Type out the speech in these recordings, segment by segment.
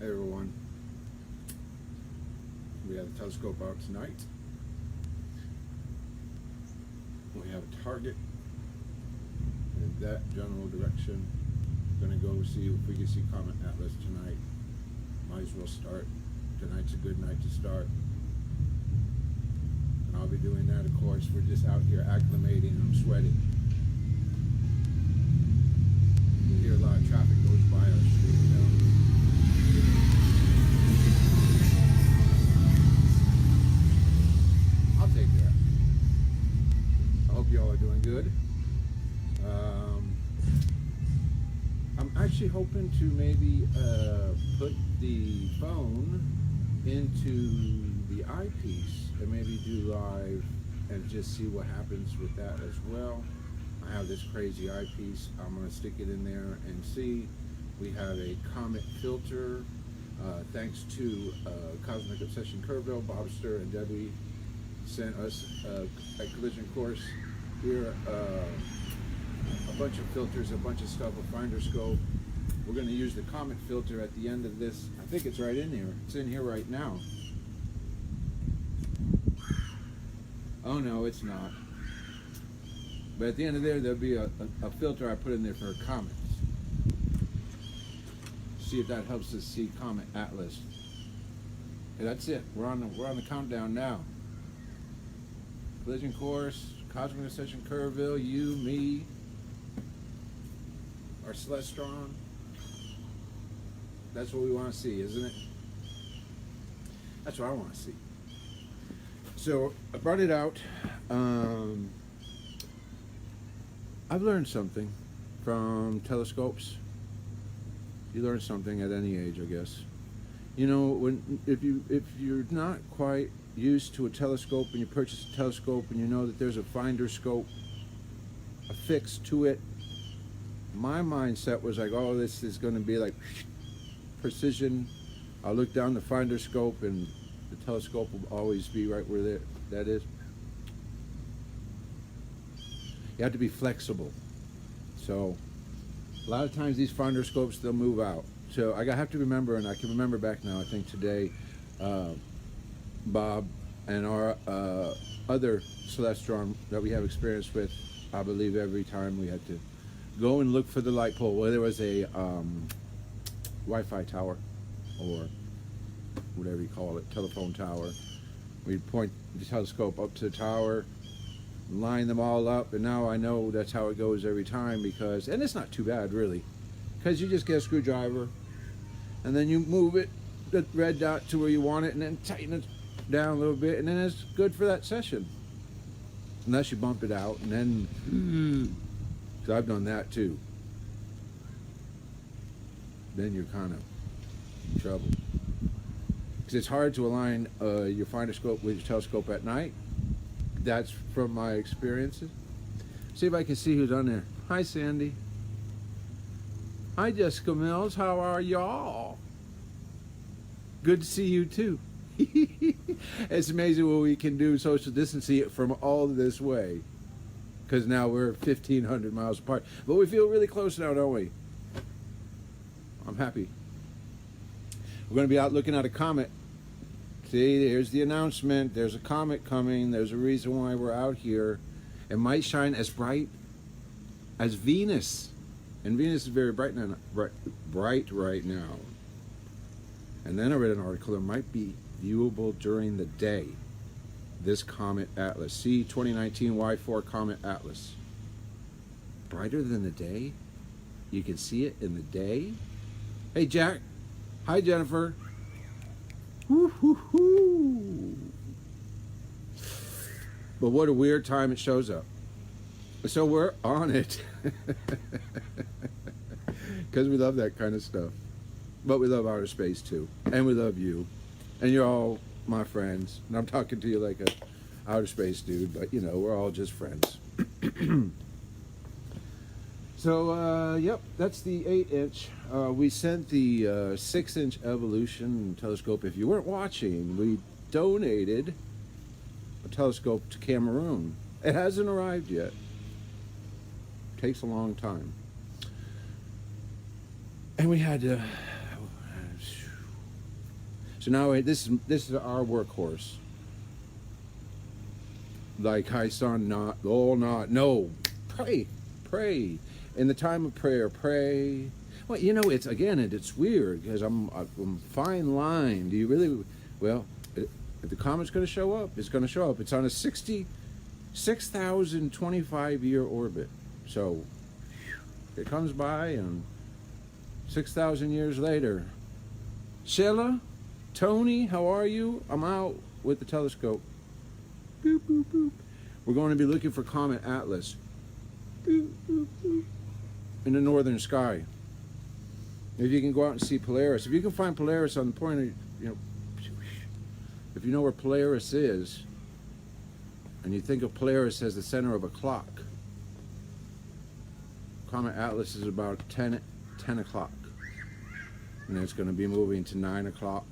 Hey everyone, we have a telescope out tonight. We have a target in that general direction. We're going to go see if we can see Comet Atlas tonight. Might as well start. Tonight's a good night to start. And I'll be doing that, of course. We're just out here acclimating. I'm sweating. You hear a lot of traffic goes by our street now. I'll take that. I hope you all are doing good. I'm actually hoping to maybe put the phone into the eyepiece and maybe do live and just see what happens with that as well. I have this crazy eyepiece. I'm going to stick it in there and see. We have a Comet filter. Thanks to Cosmic Obsession Curville, Bobster and Debbie sent us a collision course here. A bunch of filters, a bunch of stuff, a finder scope. We're going to use the Comet filter at the end of this. I think it's right in here. It's in here right now. Oh no, it's not. But at the end of there, there'll be a filter I put in there for comets. See if that helps us see Comet Atlas. Okay, that's it. We're on the countdown now. Collision course, Cosmic Obsession Curville, you, me, our Celestron. That's what we want to see, isn't it? That's what I want to see. So I brought it out. I've learned something from telescopes. You learn something at any age, I guess. You know, if you're not quite used to a telescope and you purchase a telescope and you know that there's a finder scope affixed to it, my mindset was like, oh, this is going to be like precision. I'll look down the finder scope and the telescope will always be right where that is. You have to be flexible. So a lot of times these finder scopes, they'll move out. So I have to remember, and I can remember back now, I think today, Bob and our other Celestron that we have experience with, I believe every time we had to go and look for the light pole, where there was a Wi-Fi tower, or whatever you call it, telephone tower. We'd point the telescope up to the tower, line them all up, and now I know that's how it goes every time, because, and it's not too bad really, because you just get a screwdriver, and then you move it, the red dot, to where you want it, and then tighten it down a little bit, and then it's good for that session. Unless you bump it out, and then, so I've done that too. Then you're kind of in trouble. Because it's hard to align your finder scope with your telescope at night. That's from my experiences. See if I can see who's on there. Hi, Sandy. Hi, Jessica Mills. How are y'all? Good to see you too. It's amazing what we can do social distancing from all this way. Because now we're 1,500 miles apart. But we feel really close now, don't we? I'm happy. We're going to be out looking at a comet. See, there's the announcement. There's a comet coming. There's a reason why we're out here. It might shine as bright as Venus. And Venus is very bright right now. And then I read an article that might be viewable during the day. This Comet Atlas. See 2019 Y4 Comet Atlas. Brighter than the day? You can see it in the day? Hey, Jack. Hi, Jennifer. Woo-hoo-hoo. But what a weird time it shows up. So we're on it. Because we love that kind of stuff. But we love outer space too. And we love you. And you're all my friends. And I'm talking to you like a outer space dude. But, you know, we're all just friends. So, yep, that's the 8-inch. We sent the 6-inch Evolution telescope. If you weren't watching, we donated a telescope to Cameroon. It hasn't arrived yet. Takes a long time. And we had to So now this is our workhorse. Like, hi son, not, oh, not, no, pray, pray. In the time of prayer, pray. Well, you know, it's weird because I'm fine line. Do you really? Well, if the comet's going to show up, it's going to show up. It's on a 6,025-year orbit. So it comes by, and 6,000 years later. Sheila, Tony, how are you? I'm out with the telescope. Boop, boop, boop. We're going to be looking for Comet Atlas. Boop, boop, boop. In the northern sky. If you can go out and see Polaris, if you can find Polaris on the point of, if you know where Polaris is, and you think of Polaris as the center of a clock, Comet Atlas is about 10 o'clock. And it's going to be moving to 9 o'clock,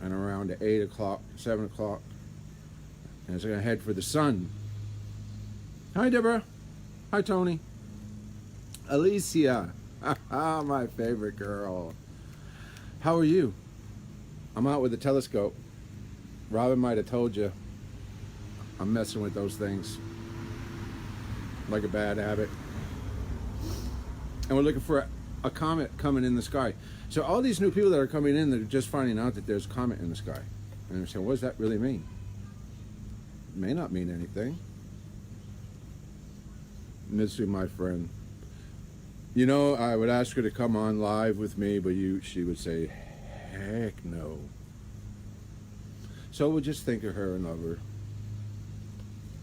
and around to 8 o'clock, 7 o'clock, and it's going to head for the sun. Hi, Deborah. Hi, Tony. Alicia, my favorite girl. How are you? I'm out with the telescope. Robin might have told you I'm messing with those things like a bad habit. And we're looking for a comet coming in the sky. So all these new people that are coming in, they're just finding out that there's a comet in the sky. And they're saying, what does that really mean? It may not mean anything. Missy, my friend. You know, I would ask her to come on live with me, but she would say, heck no. So we'll just think of her and love her.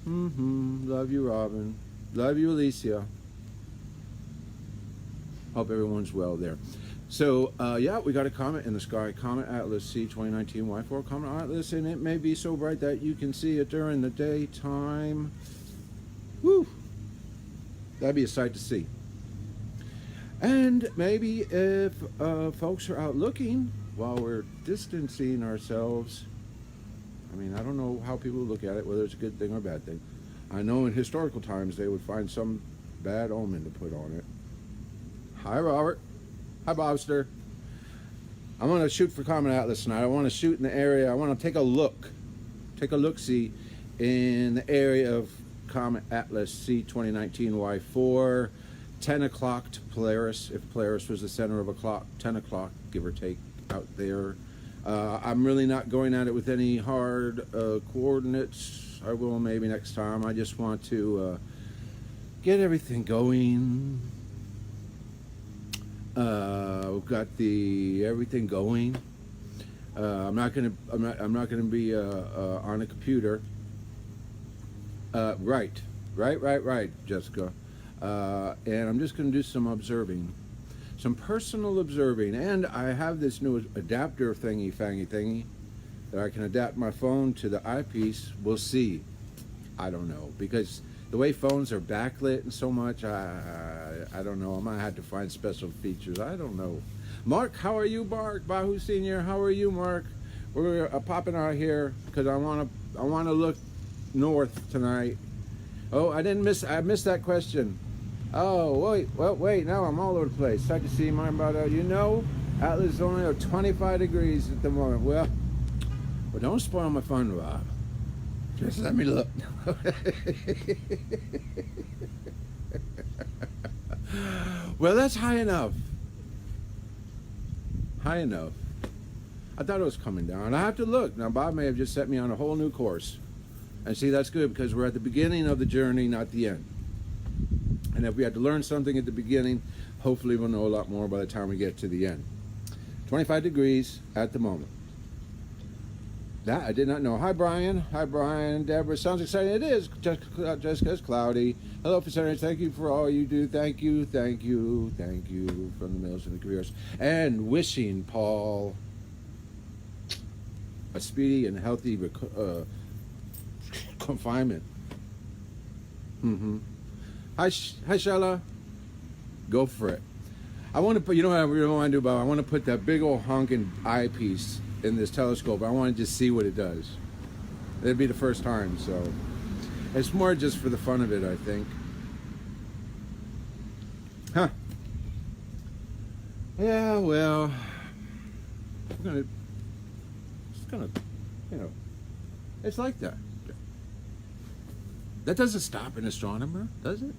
Love you, Robin. Love you, Alicia. Hope everyone's well there. So, yeah, we got a comet in the sky. Comet Atlas C 2019 Y4 Comet Atlas, and it may be so bright that you can see it during the daytime. Woo! That'd be a sight to see. And maybe if folks are out looking while we're distancing ourselves, I mean, I don't know how people look at it, whether it's a good thing or a bad thing. I know in historical times they would find some bad omen to put on it. Hi, Robert. Hi, Bobster. I'm going to shoot for Comet Atlas tonight. I want to shoot in the area. I want to take a look-see in the area of Comet Atlas C 2019 Y4. 10 o'clock to Polaris, if Polaris was the center of a clock, 10 o'clock, give or take, out there. I'm really not going at it with any hard coordinates. I will maybe next time. I just want to get everything going. We've got everything going. I'm not gonna be on a computer. Right, Jessica. And I'm just going to do some observing, some personal observing. And I have this new adapter thingy that I can adapt my phone to the eyepiece. We'll see. I don't know, because the way phones are backlit and so much, I don't know. I might have to find special features. I don't know. Mark, how are you, Mark? Bahu Senior, how are you, Mark? We're popping out here because I want to look north tonight. Oh, I missed that question. Oh, wait, now I'm all over the place. Start to see my about, Atlas is only at 25 degrees at the moment. Well, don't spoil my fun, Rob. Just let me look. Well, that's high enough. High enough. I thought it was coming down. I have to look. Now, Bob may have just set me on a whole new course. And see, that's good because we're at the beginning of the journey, not the end. And if we had to learn something at the beginning, hopefully we'll know a lot more by the time we get to the end. 25 degrees at the moment. That I did not know. Hi, Brian. Hi, Brian. Deborah. Sounds exciting. It is. Jessica's cloudy. Hello, Facilitators. Thank you for all you do. Thank you from the Mills and the careers. And wishing Paul a speedy and healthy confinement. Hi, Shella. Go for it. I want to put, what I really want to do, Bob? I want to put that big old honking eyepiece in this telescope. I want to just see what it does. It'd be the first time, so it's more just for the fun of it, I think. Huh. Yeah, well, kind of, you know, it's like that. That doesn't stop an astronomer, does it?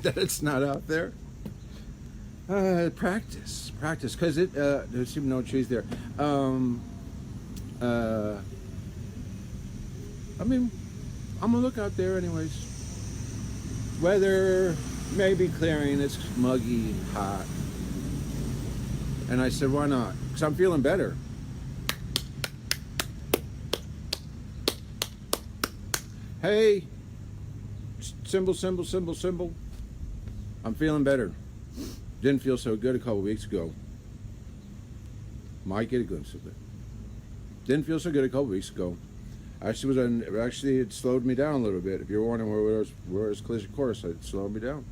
That it's not out there. Practice, because there's even no trees there. I mean, I'm gonna look out there anyways. Weather may be clearing, it's muggy, hot. And I said, why not? Because I'm feeling better. Hey, symbol. I'm feeling better. Didn't feel so good a couple weeks ago. Might get a glimpse of it. Didn't feel so good a couple weeks ago. Actually, it slowed me down a little bit. If you're wondering where was collision course, it slowed me down.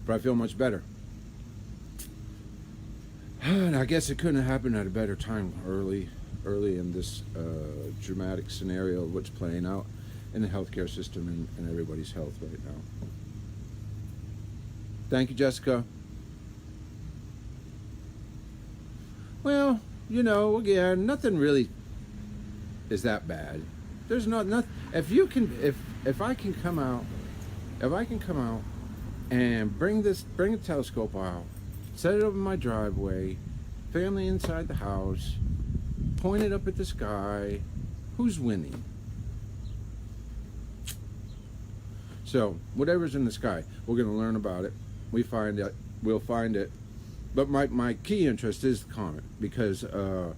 But I feel much better. And I guess it couldn't have happened at a better time, early in this dramatic scenario of what's playing out in the healthcare system and everybody's health right now. Thank you, Jessica. Well, you know, again, nothing really is that bad. There's nothing. If I can come out and bring a telescope out, set it up in my driveway, family inside the house, point it up at the sky, who's winning? So whatever's in the sky, we're going to learn about it. We'll find it. But my key interest is the comet, because the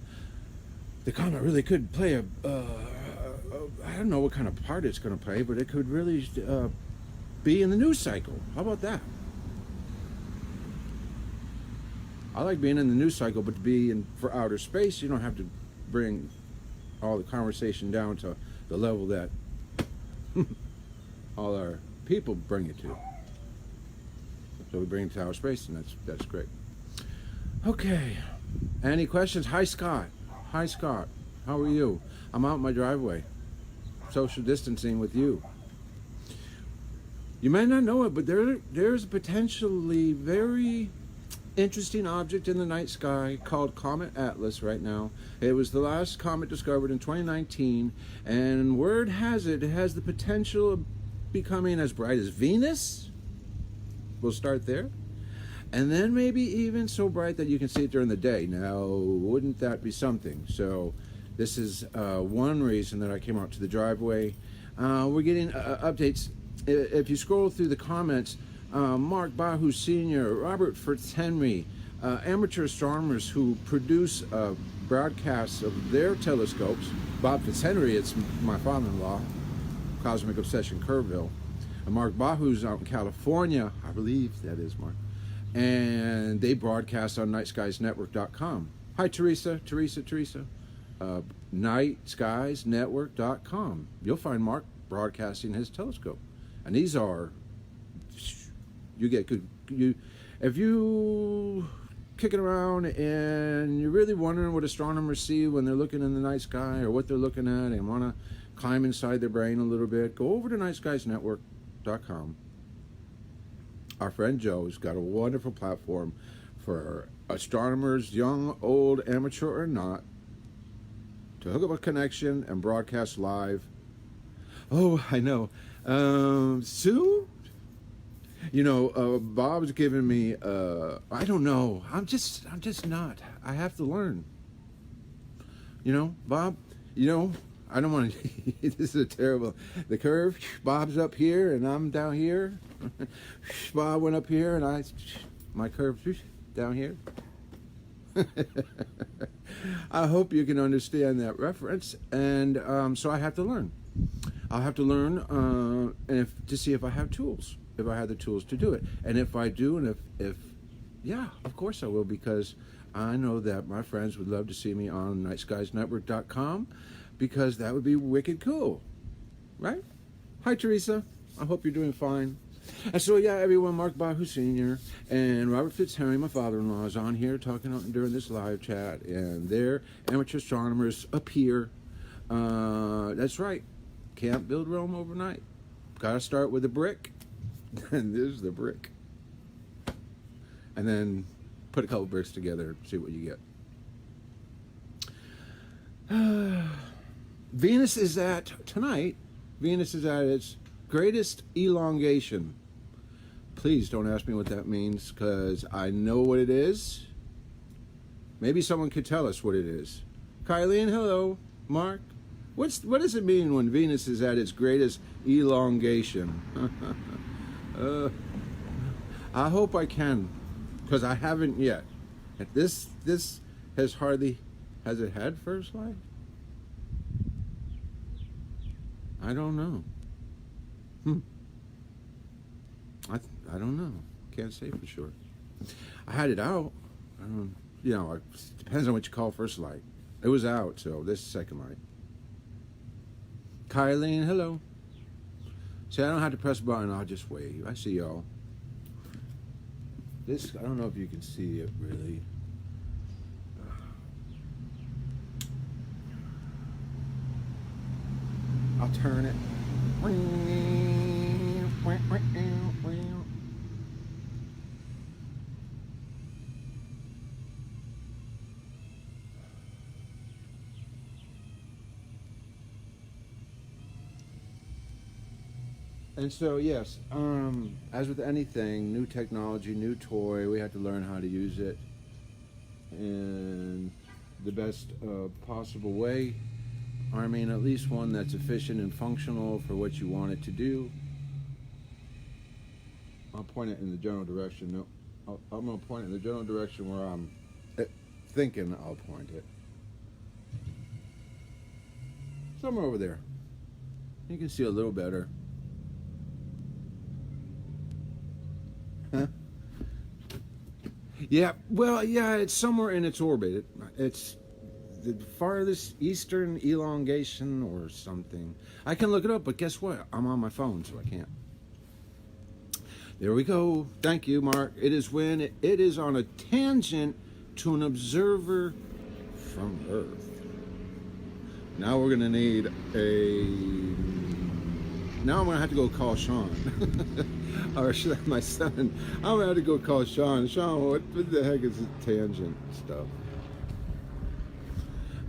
comet really could play I don't know what kind of part it's going to play, but it could really be in the news cycle. How about that? I like being in the news cycle, but to be for outer space, you don't have to bring all the conversation down to the level that all our people bring it to. So we bring it to outer space, and that's great. Okay. Any questions? Hi, Scott. Hi, Scott. How are you? I'm out in my driveway, social distancing with you. You may not know it, but there's a potentially very interesting object in the night sky called Comet Atlas right now. It was the last comet discovered in 2019, and word has it has the potential of becoming as bright as Venus. We'll start there. And then maybe even so bright that you can see it during the day. Now, wouldn't that be something? So this is one reason that I came out to the driveway. We're getting updates. If you scroll through the comments, Mark Bahu Sr., Robert Fitzhenry, amateur astronomers who produce broadcasts of their telescopes. Bob Fitzhenry, it's my father-in-law, Cosmic Obsession Kerrville. And Mark Bahu's out in California, I believe that is Mark. And they broadcast on nightskiesnetwork.com. Hi, Teresa. Nightskiesnetwork.com. You'll find Mark broadcasting his telescope. And these are, if you kicking around and you're really wondering what astronomers see when they're looking in the night sky or what they're looking at and want to climb inside their brain a little bit, go over to nightskiesnetwork.com. Our friend Joe's got a wonderful platform for astronomers, young, old, amateur, or not, to hook up a connection and broadcast live. Oh, I know. Soon? You know, Bob's giving me, I don't know. I'm just not. I have to learn. You know, Bob, I don't want to, this is terrible. The curve, Bob's up here and I'm down here. Bob went up here and my curve down here. I hope you can understand that reference. And so I have to learn. I'll have to learn to see if I have tools, if I have the tools to do it. And if I do, and if yeah, of course I will, because I know that my friends would love to see me on nightskiesnetwork.com, because that would be wicked cool, right? Hi, Teresa. I hope you're doing fine. And so, yeah, everyone, Mark Bahu Sr. and Robert Fitzhenry, my father-in-law, is on here talking during this live chat, and they're amateur astronomers up here. That's right. Can't build Rome overnight. Got to start with a brick, and there's the brick. And then put a couple bricks together and see what you get. Venus is at its greatest elongation. Please don't ask me what that means, because I know what it is. Maybe someone could tell us what it is. Kylene, hello. Mark, what does it mean when Venus is at its greatest elongation? I hope I can, because I haven't yet. This has it had first light? I don't know. I don't know. Can't say for sure. I had it out. I don't. It depends on what you call first light. It was out, so this is second light. Kylene, hello. See, I don't have to press a button. I'll just wave. I see y'all. This, I don't know if you can see it really. I'll turn it. And so, yes, as with anything, new technology, new toy, we have to learn how to use it in the best possible way. I mean, at least one that's efficient and functional for what you want it to do. I'll point it in the general direction. No, I'm going to point it in the general direction where I'm thinking I'll point it. Somewhere over there. You can see a little better. Huh? Yeah, well, yeah, it's somewhere in its orbit. It's the farthest eastern elongation or something. I can look it up, but guess what? I'm on my phone, so I can't. There we go. Thank you, Mark. It is when it is on a tangent to an observer from Earth. Now we're going to need Now I'm going to have to go call Sean. Or my son. I'm going to have to go call Sean. Sean, what the heck is this tangent stuff?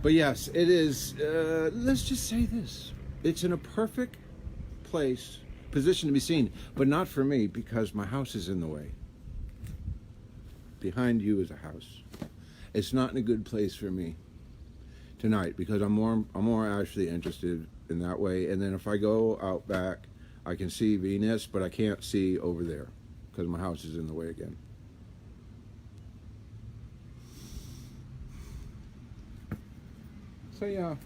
But yes, it is, let's just say this. It's in a perfect position to be seen, but not for me, because my house is in the way. Behind you is a house. It's not in a good place for me tonight, because I'm more actually interested in that way. And then if I go out back, I can see Venus, but I can't see over there because my house is in the way again. So yeah,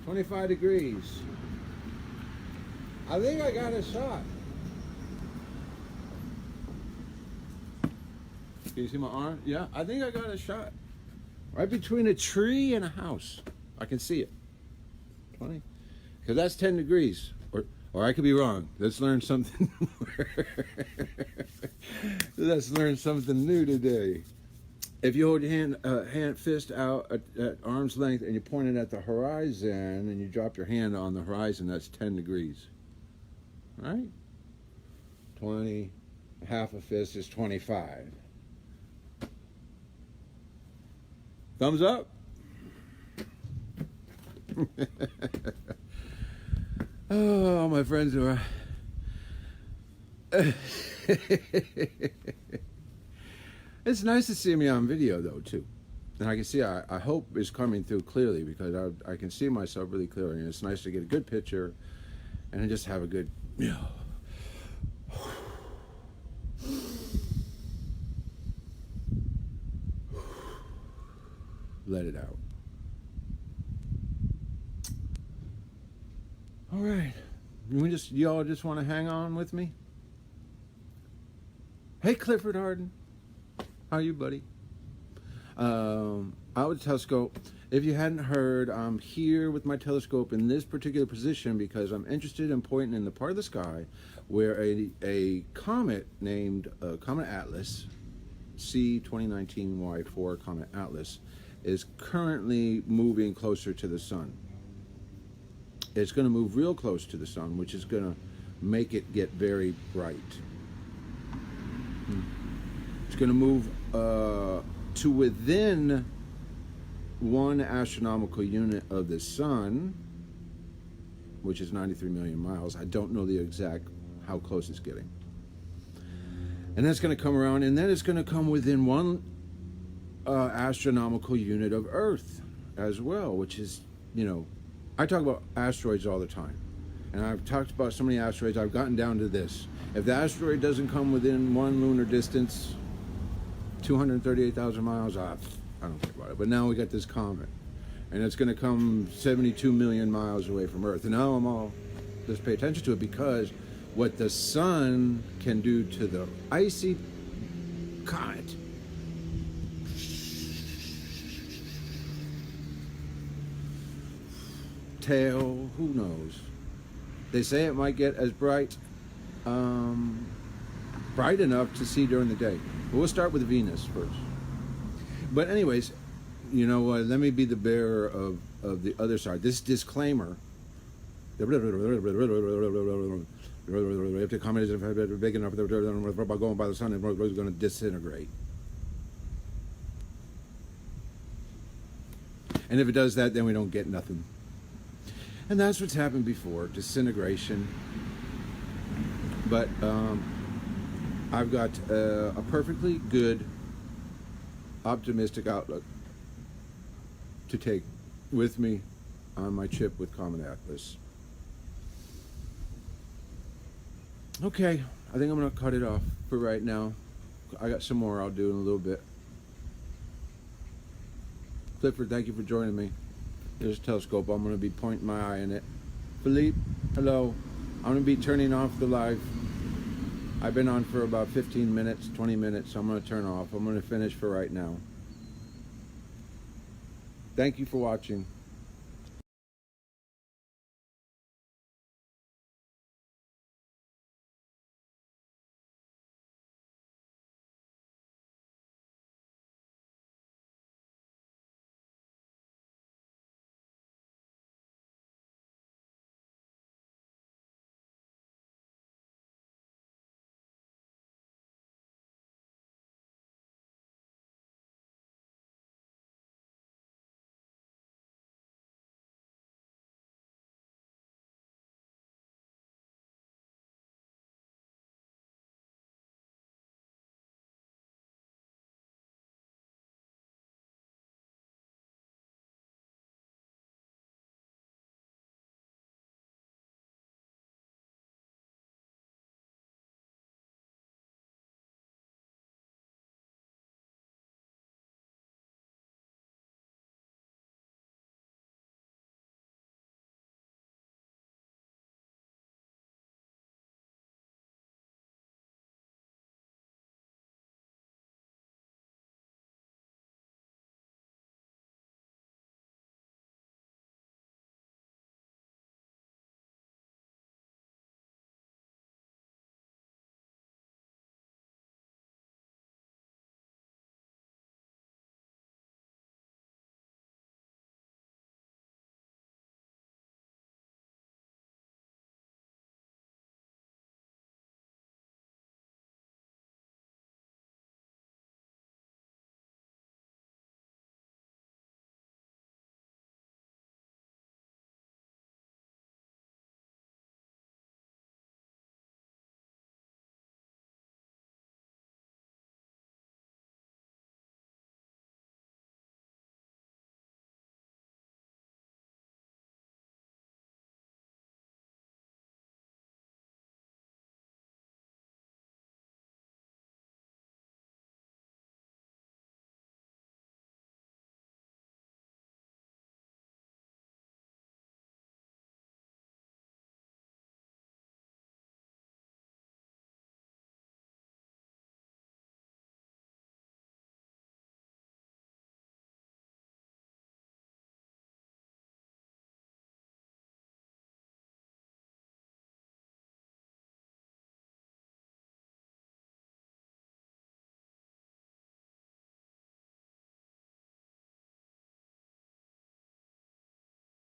25 degrees. I think I got a shot. Can you see my arm? Yeah, I think I got a shot. Right between a tree and a house. I can see it. 20. Because that's 10 degrees. Or I could be wrong. Let's learn something. Let's learn something new today. If you hold your fist out at arm's length and you point it at the horizon and you drop your hand on the horizon, that's 10 degrees. All right? 20, half a fist is 25. Thumbs up. Oh, my friends are... It's nice to see me on video, though, too. And I can see, I hope it's coming through clearly, because I can see myself really clearly. And it's nice to get a good picture and just have a good... Let it out. All right. Y'all just want to hang on with me? Hey, Clifford Harden. How are you, buddy? Out with the telescope. If you hadn't heard, I'm here with my telescope in this particular position because I'm interested in pointing in the part of the sky where a comet named Comet Atlas, C2019Y4 Comet Atlas, is currently moving closer to the sun. It's going to move real close to the sun, which is going to make it get very bright. It's going to move to within one astronomical unit of the sun, which is 93 million miles. I don't know the exact how close it's getting. And that's going to come around, and then it's going to come within one astronomical unit of Earth as well, which is, you know, I talk about asteroids all the time. And I've talked about so many asteroids, I've gotten down to this. If the asteroid doesn't come within one lunar distance, 238,000 miles, I don't think about it. But now we got this comet, and it's going to come 72 million miles away from Earth. And now I'm all, just pay attention to it, because what the sun can do to the icy comet tail, who knows? They say it might get as bright enough to see during the day. But we'll start with Venus first. But anyways, you know what? Let me be the bearer of the other side. This disclaimer. If the comet isn't big enough, going by the sun, it's going to disintegrate. And if it does that, then we don't get nothing. And that's what's happened before, disintegration. But I've got a perfectly good, optimistic outlook to take with me on my trip with Comet Atlas. Okay, I think I'm going to cut it off for right now. I got some more I'll do in a little bit. Clifford, thank you for joining me. There's a telescope. I'm going to be pointing my eye in it. Philippe, hello. I'm going to be turning off the live. I've been on for about 15 minutes, 20 minutes. So I'm going to turn off. I'm going to finish for right now. Thank you for watching.